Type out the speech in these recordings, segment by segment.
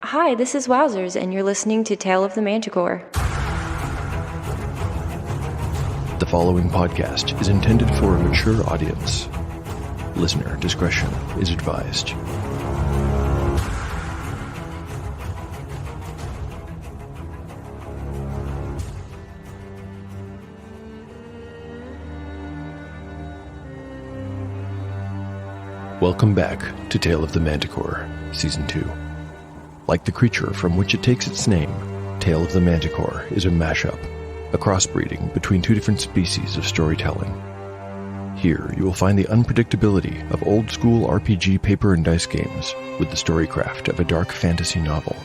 Hi, this is Wowzers, and you're listening to Tale of the Manticore. The following podcast is intended for a mature audience. Listener discretion is advised. Welcome back to Tale of the Manticore, Season 2. Like the creature from which it takes its name, Tale of the Manticore is a mashup, a crossbreeding between two different species of storytelling. Here you will find the unpredictability of old-school RPG paper and dice games with the storycraft of a dark fantasy novel.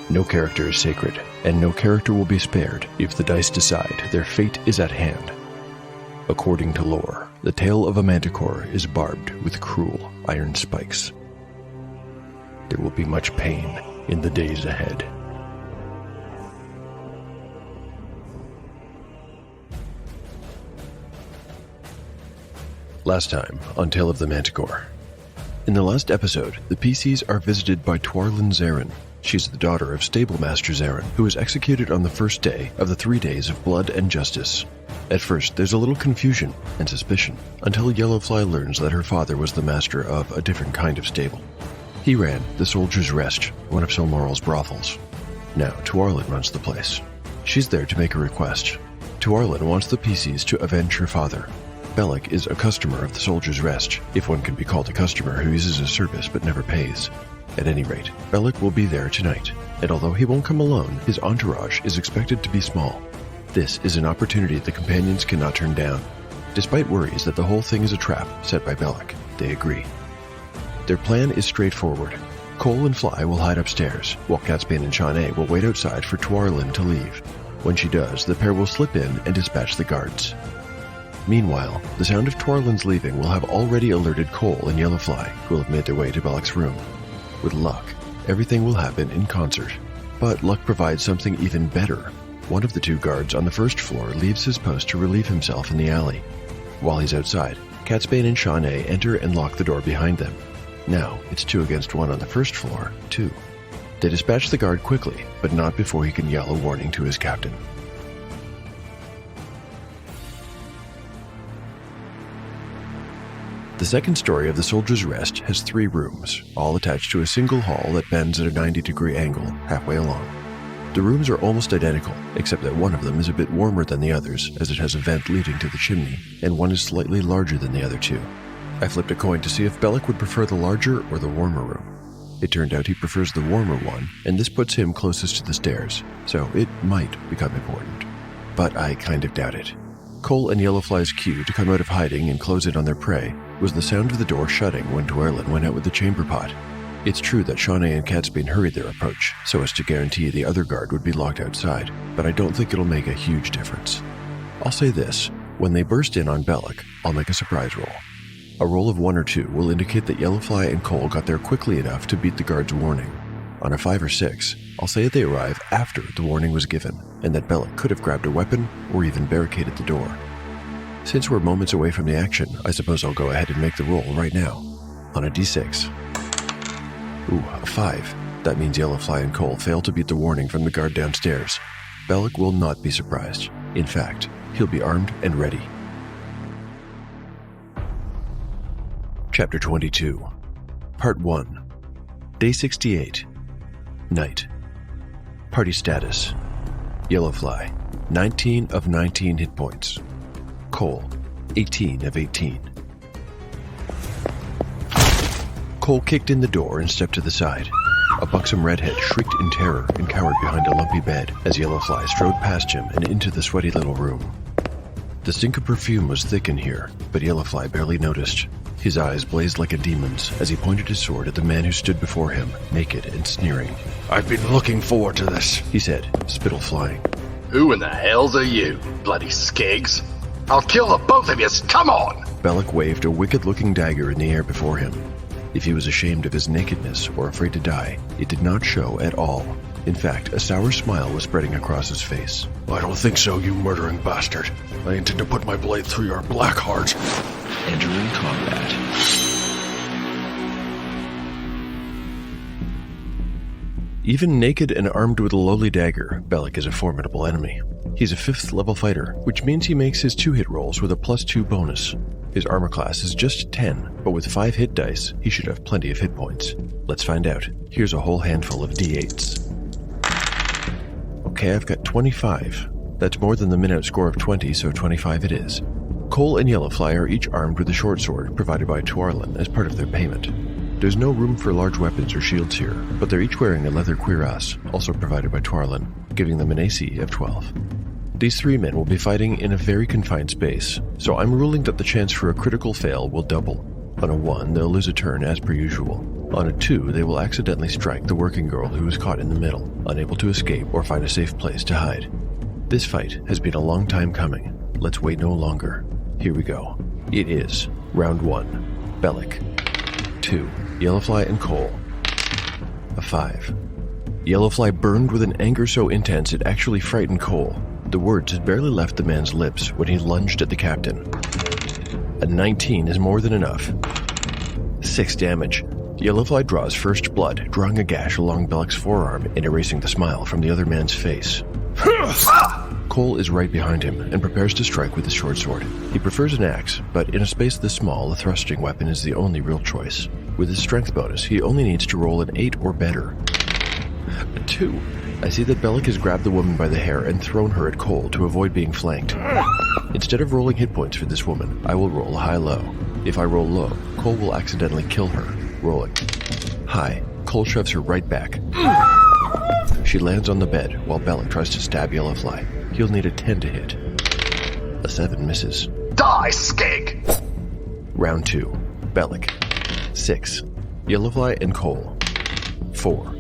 No character is sacred, and no character will be spared if the dice decide their fate is at hand. According to lore, the tale of a manticore is barbed with cruel iron spikes. There will be much pain in the days ahead. Last time on Tale of the Manticore. In the last episode, the PCs are visited by Twarlin Zarin. She's the daughter of Stablemaster Zarin, who was executed on the first day of the 3 days of blood and justice. At first, there's a little confusion and suspicion, until Yellowfly learns that her father was the master of a different kind of stable. He ran the Soldier's Rest, one of Silmaril's brothels. Now, Twarlin runs the place. She's there to make a request. Twarlin wants the PCs to avenge her father. Bellik is a customer of the Soldier's Rest, if one can be called a customer who uses a service but never pays. At any rate, Bellik will be there tonight, and although he won't come alone, his entourage is expected to be small. This is an opportunity the companions cannot turn down. Despite worries that the whole thing is a trap set by Bellik, they agree. Their plan is straightforward. Cole and Fly will hide upstairs, while Catsbane and Shawnee will wait outside for Twarlin to leave. When she does, the pair will slip in and dispatch the guards. Meanwhile, the sound of Twarlin's leaving will have already alerted Cole and Yellowfly, who will have made their way to Bellik's room. With luck, everything will happen in concert. But luck provides something even better. One of the two guards on the first floor leaves his post to relieve himself in the alley. While he's outside, Catsbane and Shawnee enter and lock the door behind them. Now, it's 2 against 1 on the first floor, too. They dispatch the guard quickly, but not before he can yell a warning to his captain. The second story of the Soldier's Rest has 3 rooms, all attached to a single hall that bends at a 90-degree angle, halfway along. The rooms are almost identical, except that one of them is a bit warmer than the others, as it has a vent leading to the chimney, and one is slightly larger than the other 2. I flipped a coin to see if Bellik would prefer the larger or the warmer room. It turned out he prefers the warmer one, and this puts him closest to the stairs, so it might become important. But I kind of doubt it. Cole and Yellowfly's cue to come out of hiding and close in on their prey was the sound of the door shutting when Twarlin went out with the chamber pot. It's true that Shawnee and Catsbane hurried their approach, so as to guarantee the other guard would be locked outside, but I don't think it'll make a huge difference. I'll say this, when they burst in on Bellik, I'll make a surprise roll. A roll of 1 or 2 will indicate that Yellowfly and Cole got there quickly enough to beat the guard's warning. On a 5 or 6, I'll say that they arrive after the warning was given, and that Bellik could have grabbed a weapon or even barricaded the door. Since we're moments away from the action, I suppose I'll go ahead and make the roll right now. On a d6. Ooh, a 5. That means Yellowfly and Cole fail to beat the warning from the guard downstairs. Bellik will not be surprised. In fact, he'll be armed and ready. Chapter 22. Part 1. Day 68. Night. Party status. Yellowfly, 19 of 19 hit points. Cole, 18 of 18. Cole kicked in the door and stepped to the side. A buxom redhead shrieked in terror and cowered behind a lumpy bed as Yellowfly strode past him and into the sweaty little room. The stink of perfume was thick in here, but Yellowfly barely noticed. His eyes blazed like a demon's as he pointed his sword at the man who stood before him, naked and sneering. "I've been looking forward to this," he said, spittle flying. "Who in the hells are you, bloody skegs? I'll kill the both of yous, come on!" Bellik waved a wicked-looking dagger in the air before him. If he was ashamed of his nakedness or afraid to die, it did not show at all. In fact, a sour smile was spreading across his face. "I don't think so, you murdering bastard. I intend to put my blade through your black heart." Entering combat. Even naked and armed with a lowly dagger, Bellik is a formidable enemy. He's a 5th level fighter, which means he makes his 2-hit rolls with a +2 bonus. His armor class is just 10, but with 5 hit dice, he should have plenty of hit points. Let's find out. Here's a whole handful of d8s. Okay, I've got 25. That's more than the min-out score of 20, so 25 it is. Cole and Yellowfly are each armed with a short sword provided by Tuarlin as part of their payment. There's no room for large weapons or shields here, but they're each wearing a leather cuirass, also provided by Tuarlin, giving them an AC of 12. These 3 men will be fighting in a very confined space, so I'm ruling that the chance for a critical fail will double. On a 1, they'll lose a turn as per usual. On a 2, they will accidentally strike the working girl who is caught in the middle, unable to escape or find a safe place to hide. This fight has been a long time coming. Let's wait no longer. Here we go. It is round 1. Bellik. 2. Yellowfly and Cole. A 5. Yellowfly burned with an anger so intense it actually frightened Cole. The words had barely left the man's lips when he lunged at the captain. A 19 is more than enough. 6 damage. Yellowfly draws first blood, drawing a gash along Bellik's forearm and erasing the smile from the other man's face. Cole is right behind him and prepares to strike with his short sword. He prefers an axe, but in a space this small, a thrusting weapon is the only real choice. With his strength bonus, he only needs to roll an 8 or better. A 2. I see that Bellik has grabbed the woman by the hair and thrown her at Cole to avoid being flanked. Instead of rolling hit points for this woman, I will roll a high-low. If I roll low, Cole will accidentally kill her. Rolling. High. Cole shoves her right back. She lands on the bed while Bellik tries to stab Yellowfly. He'll need a 10 to hit. A 7 misses. Die, skeg! Round 2. Bellik. 6. Yellowfly and Cole. 4.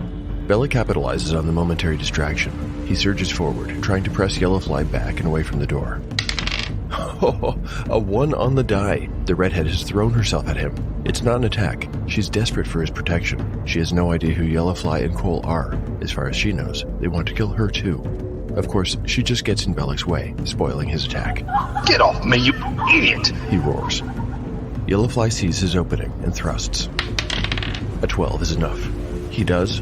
Bellik capitalizes on the momentary distraction. He surges forward, trying to press Yellowfly back and away from the door. Oh, a 1 on the die. The redhead has thrown herself at him. It's not an attack. She's desperate for his protection. She has no idea who Yellowfly and Cole are. As far as she knows, they want to kill her too. Of course, she just gets in Bellik's way, spoiling his attack. Get off me, you idiot! He roars. Yellowfly sees his opening and thrusts. A 12 is enough. He does.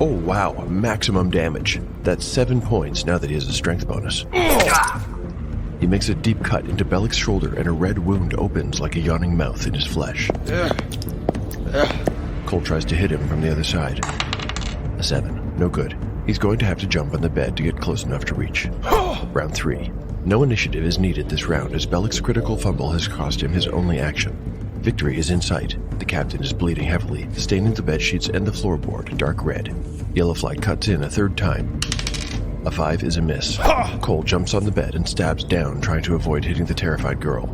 Oh wow, maximum damage. That's 7 points now that he has a strength bonus. He makes a deep cut into Bellik's shoulder and a red wound opens like a yawning mouth in his flesh. Cole tries to hit him from the other side. A 7. No good. He's going to have to jump on the bed to get close enough to reach. Round 3. No initiative is needed this round as Bellik's critical fumble has cost him his only action. Victory is in sight. The captain is bleeding heavily, staining the bedsheets and the floorboard dark red. Yellowfly cuts in a 3rd time. A 5 is a miss. Cole jumps on the bed and stabs down, trying to avoid hitting the terrified girl.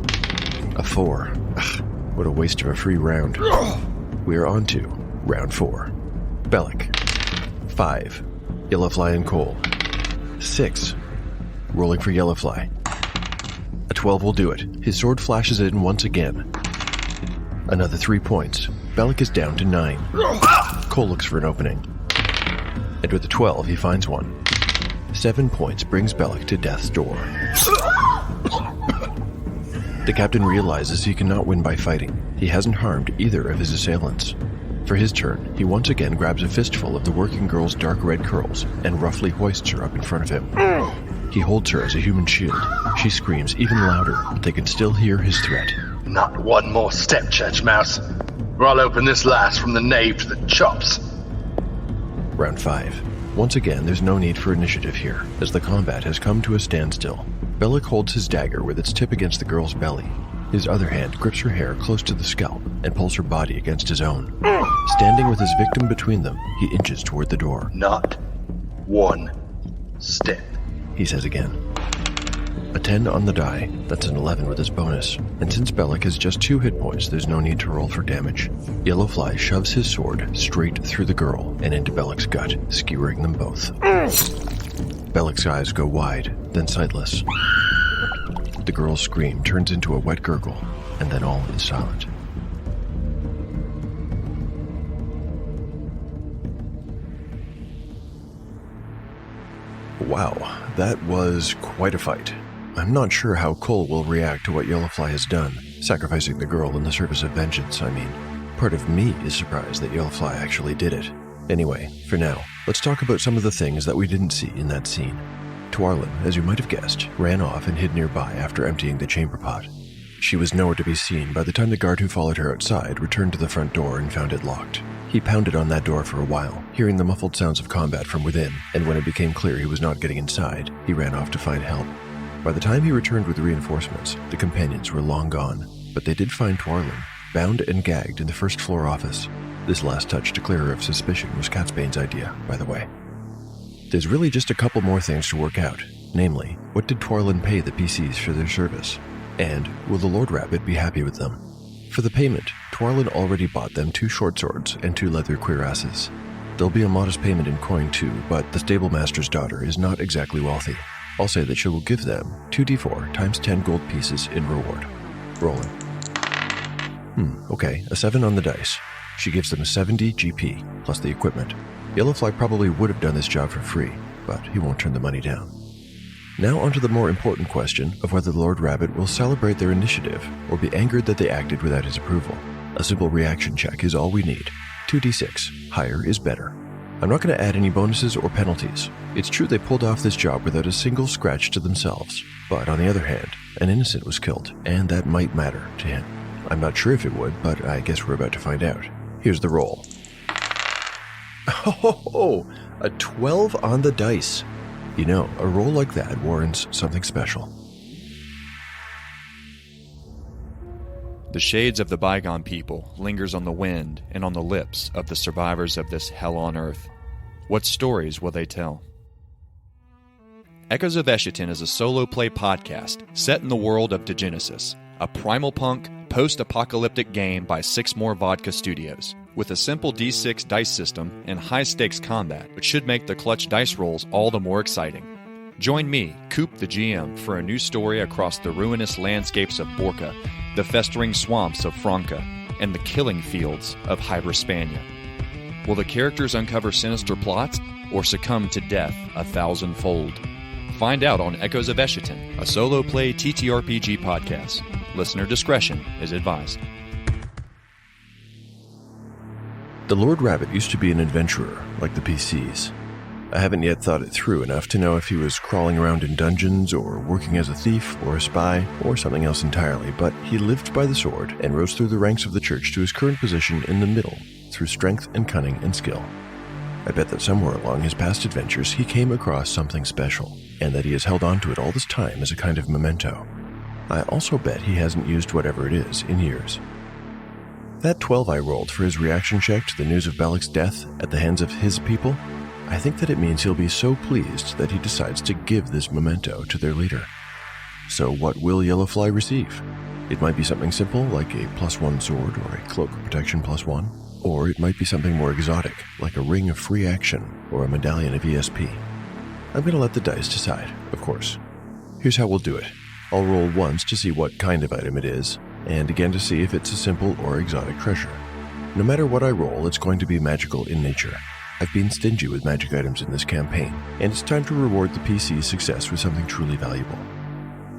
A 4. Ugh, what a waste of a free round. We are on to round 4. Bellik. 5. Yellowfly and Cole. 6. Rolling for Yellowfly. A 12 will do it. His sword flashes in once again. Another 3 points. Bellik is down to 9. Cole looks for an opening. And with a 12, he finds one. 7 points brings Bellik to death's door. The captain realizes he cannot win by fighting. He hasn't harmed either of his assailants. For his turn, he once again grabs a fistful of the working girl's dark red curls and roughly hoists her up in front of him. He holds her as a human shield. She screams even louder, but they can still hear his threat. Not one more step, church mouse, or I'll open this lass from the nave to the chops. Round 5. Once again, there's no need for initiative here, as the combat has come to a standstill. Bellik holds his dagger with its tip against the girl's belly. His other hand grips her hair close to the scalp and pulls her body against his own. Standing with his victim between them, he inches toward the door. Not one step, he says again. A 10 on the die, that's an 11 with his bonus, and since Bellik has just 2 hit points, there's no need to roll for damage. Yellowfly shoves his sword straight through the girl and into Bellik's gut, skewering them both. Bellik's eyes go wide, then sightless. The girl's scream turns into a wet gurgle, and then all is silent. Wow, that was quite a fight. I'm not sure how Cole will react to what Yellowfly has done, sacrificing the girl in the service of vengeance, I mean. Part of me is surprised that Yellowfly actually did it. Anyway, for now, let's talk about some of the things that we didn't see in that scene. Tuarlin, as you might have guessed, ran off and hid nearby after emptying the chamber pot. She was nowhere to be seen by the time the guard who followed her outside returned to the front door and found it locked. He pounded on that door for a while, hearing the muffled sounds of combat from within, and when it became clear he was not getting inside, he ran off to find help. By the time he returned with reinforcements, the companions were long gone, but they did find Tuarlin, bound and gagged in the first-floor office. This last touch to clear her of suspicion was Catsbane's idea, by the way. There's really just a couple more things to work out, namely, what did Tuarlin pay the PCs for their service? And will the Lord Rabbit be happy with them? For the payment, Tuarlin already bought them 2 short swords and 2 leather cuirasses. There'll be a modest payment in coin too, but the stablemaster's daughter is not exactly wealthy. I'll say that she will give them 2d4 times 10 gold pieces in reward. Rolling. Okay, a 7 on the dice. She gives them 70 GP, plus the equipment. Yellowfly probably would have done this job for free, but he won't turn the money down. Now onto the more important question of whether the Lord Rabbit will celebrate their initiative or be angered that they acted without his approval. A simple reaction check is all we need. 2d6. Higher is better. I'm not going to add any bonuses or penalties. It's true they pulled off this job without a single scratch to themselves, but on the other hand, an innocent was killed, and that might matter to him. I'm not sure if it would, but I guess we're about to find out. Here's the roll. Oh, a 12 on the dice. You know, a roll like that warrants something special. The shades of the bygone people lingers on the wind and on the lips of the survivors of this hell on earth. What stories will they tell? Echoes of Eschaton is a solo play podcast set in the world of Degenesis, a primal punk, post-apocalyptic game by Six More Vodka Studios, with a simple D6 dice system and high-stakes combat, which should make the clutch dice rolls all the more exciting. Join me, Coop the GM, for a new story across the ruinous landscapes of Borca, the festering swamps of Franca, and the killing fields of Hybrispania. Will the characters uncover sinister plots or succumb to death 1,000-fold? Find out on Echoes of Eschaton, a solo play TTRPG podcast. Listener discretion is advised. The Lord Rabbit used to be an adventurer, like the PCs. I haven't yet thought it through enough to know if he was crawling around in dungeons or working as a thief or a spy or something else entirely, but he lived by the sword and rose through the ranks of the church to his current position in the middle through strength and cunning and skill. I bet that somewhere along his past adventures he came across something special, and that he has held on to it all this time as a kind of memento. I also bet he hasn't used whatever it is in years. That 12 I rolled for his reaction check to the news of Bellik's death at the hands of his people, I think that it means he'll be so pleased that he decides to give this memento to their leader. So what will Yellowfly receive? It might be something simple like a +1 sword or a cloak of protection +1, or it might be something more exotic like a ring of free action or a medallion of ESP. I'm going to let the dice decide, of course. Here's how we'll do it. I'll roll once to see what kind of item it is, and again to see if it's a simple or exotic treasure. No matter what I roll, it's going to be magical in nature. I've been stingy with magic items in this campaign, and it's time to reward the PC's success with something truly valuable.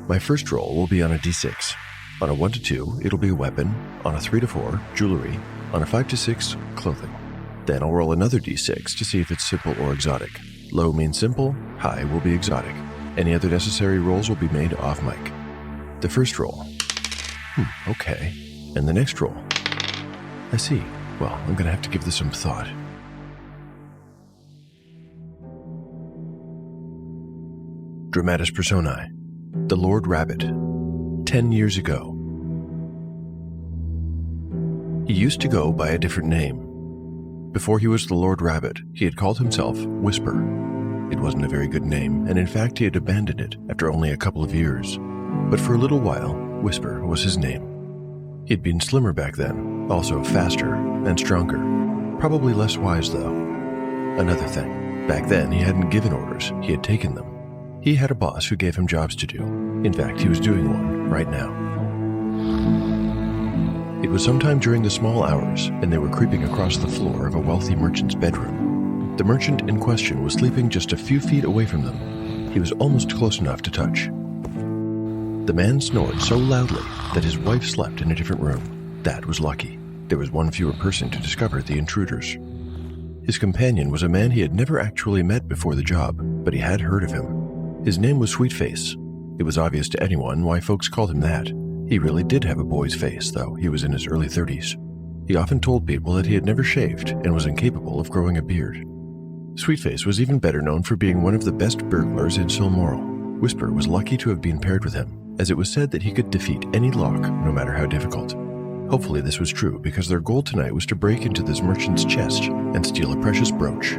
My first roll will be on a d6. On a 1 to 2, it'll be a weapon. On a 3 to 4, jewelry. On a 5 to 6, clothing. Then I'll roll another d6 to see if it's simple or exotic. Low means simple, high will be exotic. Any other necessary rolls will be made off mic. The first roll. Okay. And the next roll. I see. Well, I'm going to have to give this some thought. Dramatis Personae. The Lord Rabbit. 10 years ago. He used to go by a different name. Before he was the Lord Rabbit, he had called himself Whisper. It wasn't a very good name, and in fact he had abandoned it after only a couple of years. But for a little while, Whisper was his name. He'd been slimmer back then, also faster and stronger. Probably less wise, though. Another thing, back then he hadn't given orders, he had taken them. He had a boss who gave him jobs to do. In fact, he was doing one right now. It was sometime during the small hours, and they were creeping across the floor of a wealthy merchant's bedroom. The merchant in question was sleeping just a few feet away from them. He was almost close enough to touch. The man snored so loudly that his wife slept in a different room. That was lucky. There was one fewer person to discover the intruders. His companion was a man he had never actually met before the job, but he had heard of him. His name was Sweetface. It was obvious to anyone why folks called him that. He really did have a boy's face, though he was in his early 30s. He often told people that he had never shaved and was incapable of growing a beard. Sweetface was even better known for being one of the best burglars in Silmoral. Whisper was lucky to have been paired with him, as it was said that he could defeat any lock, no matter how difficult. Hopefully this was true, because their goal tonight was to break into this merchant's chest and steal a precious brooch.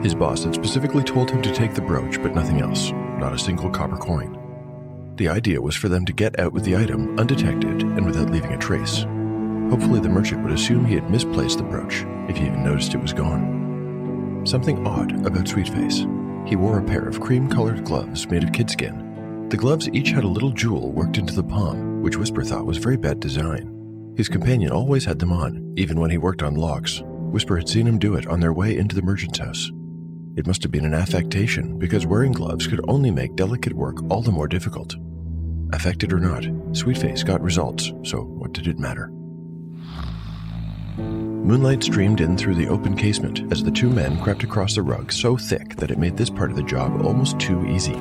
His boss had specifically told him to take the brooch, but nothing else, not a single copper coin. The idea was for them to get out with the item undetected and without leaving a trace. Hopefully the merchant would assume he had misplaced the brooch, if he even noticed it was gone. Something odd about Sweetface. He wore a pair of cream-colored gloves made of kid skin. The gloves each had a little jewel worked into the palm, which Whisper thought was very bad design. His companion always had them on, even when he worked on locks. Whisper had seen him do it on their way into the merchant's house. It must have been an affectation, because wearing gloves could only make delicate work all the more difficult. Affected or not, Sweetface got results, so what did it matter? Moonlight streamed in through the open casement as the two men crept across the rug so thick that it made this part of the job almost too easy.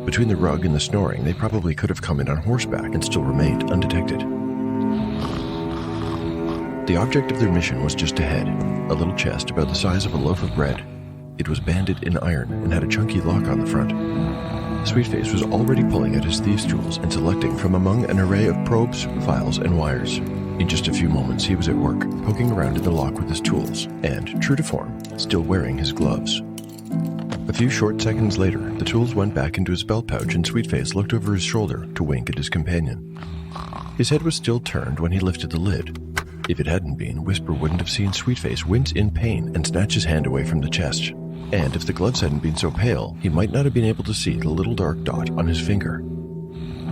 Between the rug and the snoring, they probably could have come in on horseback and still remained undetected. The object of their mission was just ahead, a little chest about the size of a loaf of bread. It was banded in iron and had a chunky lock on the front. Sweetface was already pulling at his thieves' tools and selecting from among an array of probes, files, and wires. In just a few moments, he was at work, poking around in the lock with his tools, and, true to form, still wearing his gloves. A few short seconds later, the tools went back into his belt pouch and Sweetface looked over his shoulder to wink at his companion. His head was still turned when he lifted the lid. If it hadn't been, Whisper wouldn't have seen Sweetface wince in pain and snatch his hand away from the chest. And if the gloves hadn't been so pale, he might not have been able to see the little dark dot on his finger.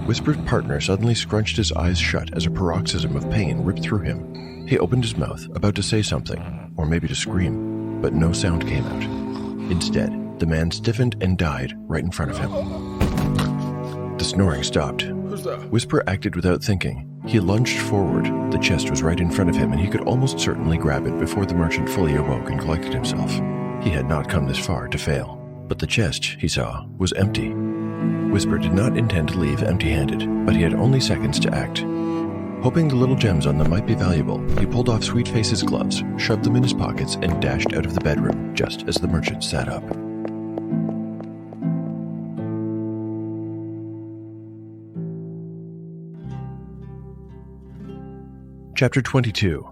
Whisper's partner suddenly scrunched his eyes shut as a paroxysm of pain ripped through him. He opened his mouth, about to say something, or maybe to scream, but no sound came out. Instead, the man stiffened and died right in front of him. The snoring stopped. Who's that? Whisper acted without thinking. He lunged forward. The chest was right in front of him, and he could almost certainly grab it before the merchant fully awoke and collected himself. He had not come this far to fail. But the chest, he saw, was empty. Whisper did not intend to leave empty-handed, but he had only seconds to act. Hoping the little gems on them might be valuable, he pulled off Sweetface's gloves, shoved them in his pockets, and dashed out of the bedroom just as the merchant sat up. Chapter 22,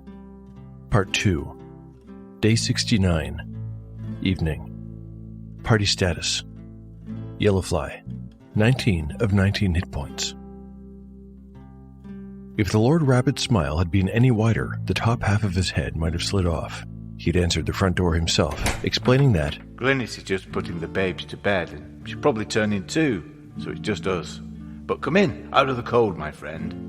Part 2, Day 69, Evening. Party status: Yellowfly, 19 of 19 hit points. If the Lord Rabbit's smile had been any wider, the top half of his head might have slid off. He'd answered the front door himself, explaining that Glynis is just putting the babes to bed, and she'll probably turn in too, so it's just us. But come in, out of the cold, my friend.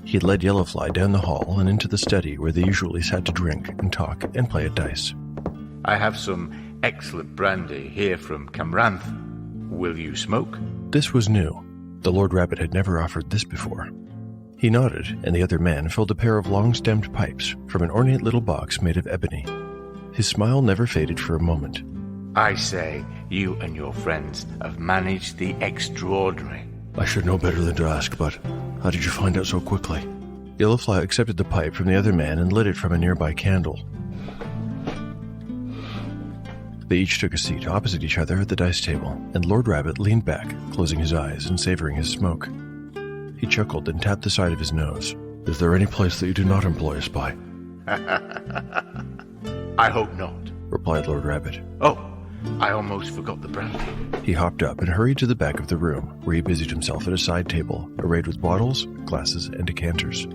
he had led Yellowfly down the hall and into the study where they usually sat to drink and talk and play at dice. I have some excellent brandy here from Camranth. Will you smoke? This was new. The Lord Rabbit had never offered this before. He nodded, and the other man filled a pair of long-stemmed pipes from an ornate little box made of ebony. His smile never faded for a moment. I say, you and your friends have managed the extraordinary. I should know better than to ask, but how did you find out so quickly? Yellowfly accepted the pipe from the other man and lit it from a nearby candle. They each took a seat opposite each other at the dice table, and Lord Rabbit leaned back, closing his eyes and savoring his smoke. He chuckled and tapped the side of his nose. Is there any place that you do not employ a spy? I hope not, replied Lord Rabbit. Oh, I almost forgot the brandy. He hopped up and hurried to the back of the room, where he busied himself at a side table, arrayed with bottles, glasses, and decanters.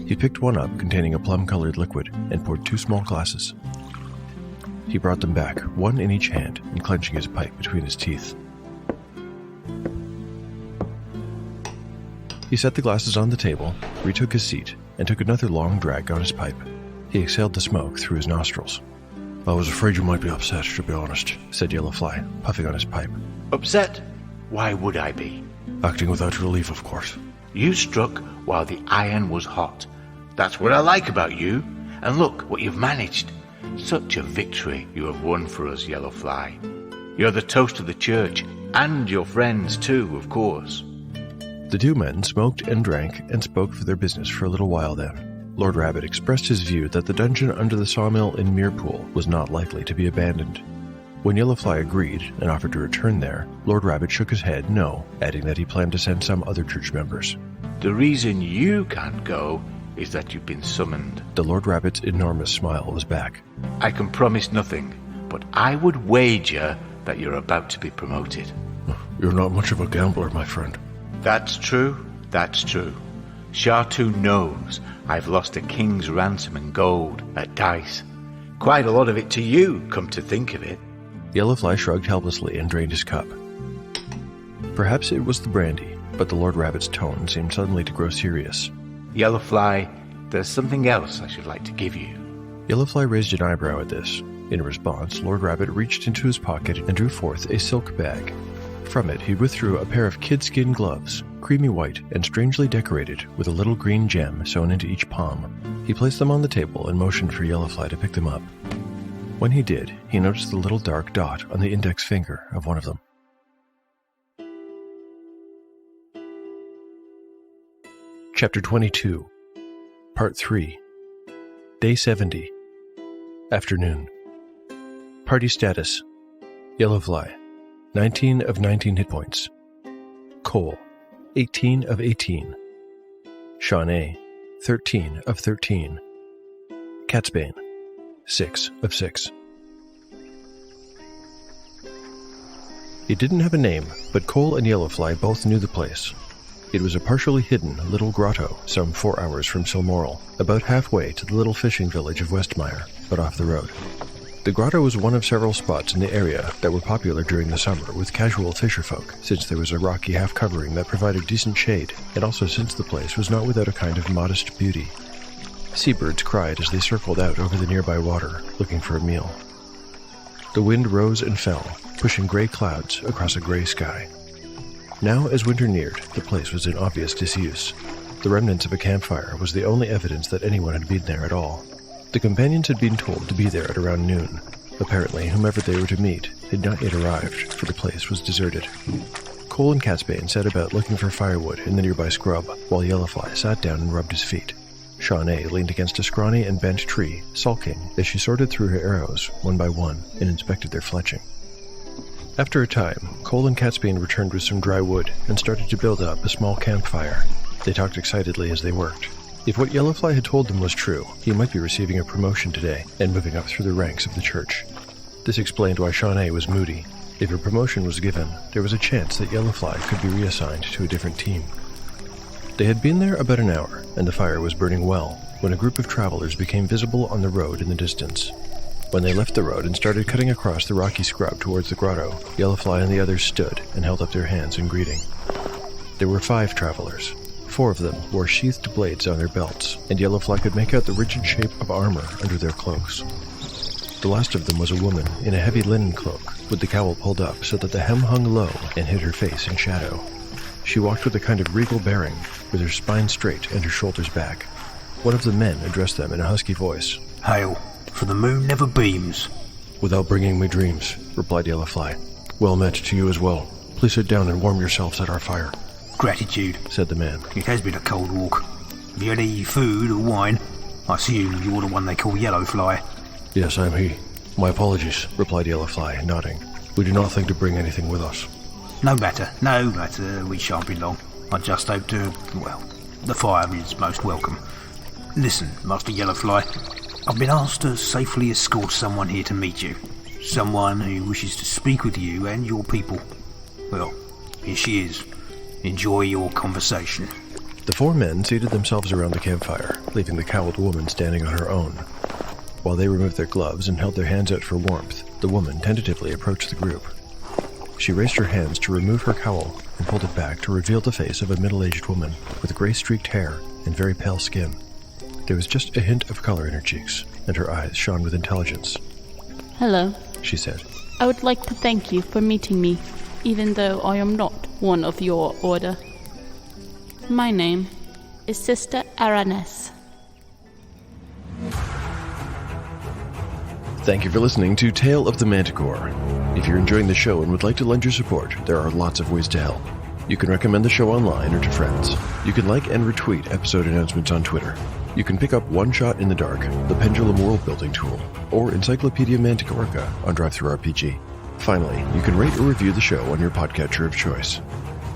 He picked one up containing a plum-colored liquid and poured 2 small glasses. He brought them back, one in each hand, and clenching his pipe between his teeth. He set the glasses on the table, retook his seat, and took another long drag on his pipe. He exhaled the smoke through his nostrils. I was afraid you might be upset, to be honest, said Yellowfly, puffing on his pipe. Upset? Why would I be? Acting without relief, of course. You struck while the iron was hot. That's what I like about you. And look what you've managed. Such a victory you have won for us, Yellowfly. You're the toast of the church, and your friends too, of course. The two men smoked and drank and spoke for their business for a little while then. Lord Rabbit expressed his view that the dungeon under the sawmill in Meerpool was not likely to be abandoned. When Yellowfly agreed and offered to return there, Lord Rabbit shook his head no, adding that he planned to send some other church members. The reason you can't go is that you've been summoned. The Lord Rabbit's enormous smile was back. I can promise nothing, but I would wager that you're about to be promoted. You're not much of a gambler, my friend. That's true. Shartu knows I've lost a king's ransom in gold at dice. Quite a lot of it to you, come to think of it. Yellowfly shrugged helplessly and drained his cup. Perhaps it was the brandy, but the Lord Rabbit's tone seemed suddenly to grow serious. Yellowfly, there's something else I should like to give you. Yellowfly raised an eyebrow at this. In response, Lord Rabbit reached into his pocket and drew forth a silk bag. From it, he withdrew a pair of kid-skin gloves, creamy white and strangely decorated with a little green gem sewn into each palm. He placed them on the table and motioned for Yellowfly to pick them up. When he did, he noticed the little dark dot on the index finger of one of them. Chapter 22, Part 3, Day 70, Afternoon. Party status: Yellowfly, 19 of 19 hit points. Cole, 18 of 18. Shawnee, 13 of 13. Catsbane, 6 of 6. It didn't have a name, but Cole and Yellowfly both knew the place. It was a partially hidden little grotto some 4 hours from Silmoral, about halfway to the little fishing village of Westmire, but off the road. The grotto was one of several spots in the area that were popular during the summer with casual fisherfolk, since there was a rocky half-covering that provided decent shade, and also since the place was not without a kind of modest beauty. Seabirds cried as they circled out over the nearby water, looking for a meal. The wind rose and fell, pushing gray clouds across a gray sky. Now, as winter neared, the place was in obvious disuse. The remnants of a campfire was the only evidence that anyone had been there at all. The companions had been told to be there at around noon. Apparently, whomever they were to meet had not yet arrived, for the place was deserted. Cole and Catsbane set about looking for firewood in the nearby scrub, while Yellowfly sat down and rubbed his feet. Shawnee leaned against a scrawny and bent tree, sulking as she sorted through her arrows, one by one, and inspected their fletching. After a time, Cole and Catsbane returned with some dry wood and started to build up a small campfire. They talked excitedly as they worked. If what Yellowfly had told them was true, he might be receiving a promotion today and moving up through the ranks of the church. This explained why Shawnee was moody. If a promotion was given, there was a chance that Yellowfly could be reassigned to a different team. They had been there about an hour, and the fire was burning well, when a group of travelers became visible on the road in the distance. When they left the road and started cutting across the rocky scrub towards the grotto, Yellowfly and the others stood and held up their hands in greeting. There were 5 travelers. 4 of them wore sheathed blades on their belts, and Yellowfly could make out the rigid shape of armor under their cloaks. The last of them was a woman in a heavy linen cloak, with the cowl pulled up so that the hem hung low and hid her face in shadow. She walked with a kind of regal bearing, with her spine straight and her shoulders back. One of the men addressed them in a husky voice. "Hail, for the moon never beams." Without bringing me dreams, replied Yellowfly. Well met to you as well. Please sit down and warm yourselves at our fire. "Gratitude," said the man. "It has been a cold walk. Have you any food or wine? I assume you're the one they call Yellowfly." Yes, I'm he. My apologies, replied Yellowfly, nodding. We do not think to bring anything with us. No matter, we shan't be long. I just hope to, the fire is most welcome. Listen, Master Yellowfly, I've been asked to safely escort someone here to meet you. Someone who wishes to speak with you and your people. Well, here she is. Enjoy your conversation." The 4 men seated themselves around the campfire, leaving the cowled woman standing on her own. While they removed their gloves and held their hands out for warmth, the woman tentatively approached the group. She raised her hands to remove her cowl and pulled it back to reveal the face of a middle-aged woman with gray-streaked hair and very pale skin. There was just a hint of color in her cheeks, and her eyes shone with intelligence. "Hello," she said. "I would like to thank you for meeting me, even though I am not one of your order. My name is Sister Aranes." Thank you for listening to Tale of the Manticore. If you're enjoying the show and would like to lend your support, there are lots of ways to help. You can recommend the show online or to friends. You can like and retweet episode announcements on Twitter. You can pick up One Shot in the Dark, the Pendulum World Building Tool, or Encyclopedia Manticorica on DriveThruRPG. Finally, you can rate or review the show on your podcatcher of choice.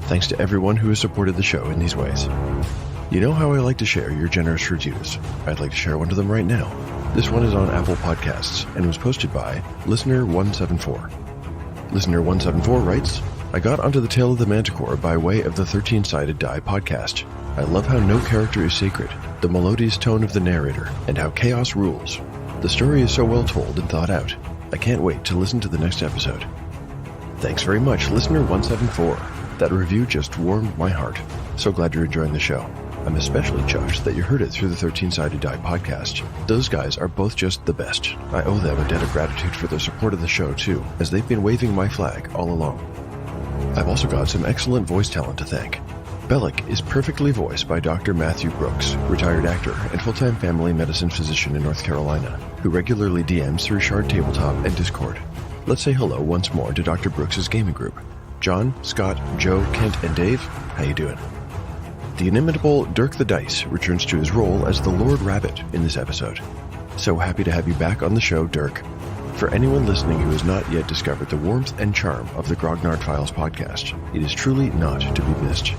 Thanks to everyone who has supported the show in these ways. You know how I like to share your generous reviews. I'd like to share one of them right now. This one is on Apple Podcasts and was posted by Listener174. Listener174 writes, I got onto the Tale of the Manticore by way of the 13-Sided Die podcast. I love how no character is sacred, the melodious tone of the narrator, and how chaos rules. The story is so well told and thought out. I can't wait to listen to the next episode. Thanks very much, Listener174. That review just warmed my heart. So glad you're enjoying the show. I'm especially chuffed that you heard it through the 13-Sided Die podcast. Those guys are both just the best. I owe them a debt of gratitude for their support of the show, too, as they've been waving my flag all along. I've also got some excellent voice talent to thank. Bellik is perfectly voiced by Dr. Matthew Brooks, retired actor and full-time family medicine physician in North Carolina, who regularly DMs through Shard Tabletop and Discord. Let's say hello once more to Dr. Brooks' gaming group. John, Scott, Joe, Kent, and Dave, how you doing? The inimitable Dirk the Dice returns to his role as the Lord Rabbit in this episode. So happy to have you back on the show, Dirk. For anyone listening who has not yet discovered the warmth and charm of the Grognard Files podcast, it is truly not to be missed.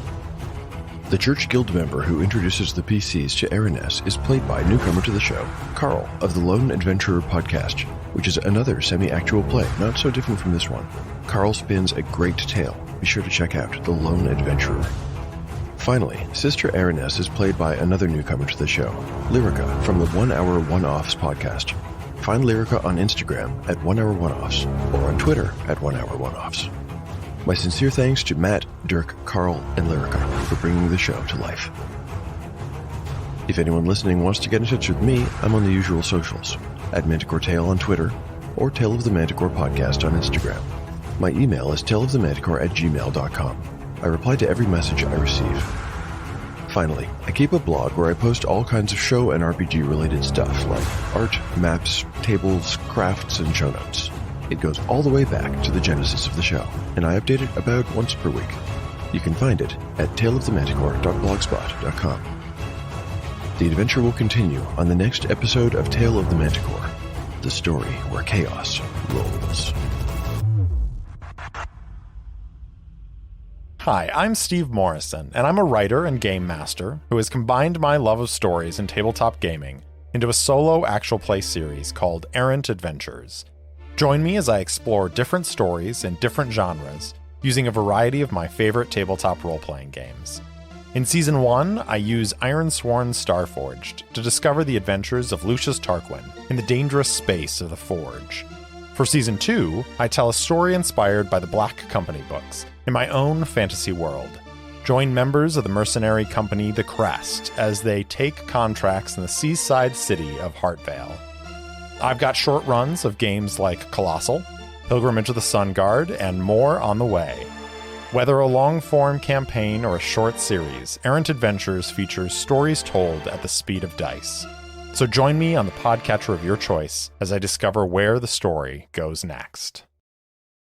The Church Guild member who introduces the PCs to Araness is played by newcomer to the show, Carl of the Lone Adventurer podcast, which is another semi-actual play, not so different from this one. Carl spins a great tale. Be sure to check out The Lone Adventurer. Finally, Sister Araness is played by another newcomer to the show, Lyrica from the 1 Hour One-Offs podcast. Find Lyrica on Instagram at 1 Hour One-Offs or on Twitter at 1 Hour One-Offs. My sincere thanks to Matt, Dirk, Carl, and Lyrica for bringing the show to life. If anyone listening wants to get in touch with me, I'm on the usual socials, at Manticore Tale on Twitter or Tale of the Manticore Podcast on Instagram. My email is taleofthemanticore@gmail.com. I reply to every message I receive. Finally, I keep a blog where I post all kinds of show and RPG-related stuff like art, maps, tables, crafts, and show notes. It goes all the way back to the genesis of the show, and I update it about once per week. You can find it at taleofthemanticore.blogspot.com. The adventure will continue on the next episode of Tale of the Manticore, the story where chaos rolls. Hi, I'm Steve Morrison, and I'm a writer and game master who has combined my love of stories and tabletop gaming into a solo actual play series called Errant Adventures. Join me as I explore different stories in different genres using a variety of my favorite tabletop role-playing games. In Season 1, I use Ironsworn Starforged to discover the adventures of Lucius Tarquin in the dangerous space of the Forge. For Season 2, I tell a story inspired by the Black Company books in my own fantasy world. Join members of the mercenary company The Crest as they take contracts in the seaside city of Heartvale. I've got short runs of games like Colossal, Pilgrimage of the Sun Guard, and more on the way. Whether a long-form campaign or a short series, Errant Adventures features stories told at the speed of dice. So join me on the podcatcher of your choice as I discover where the story goes next.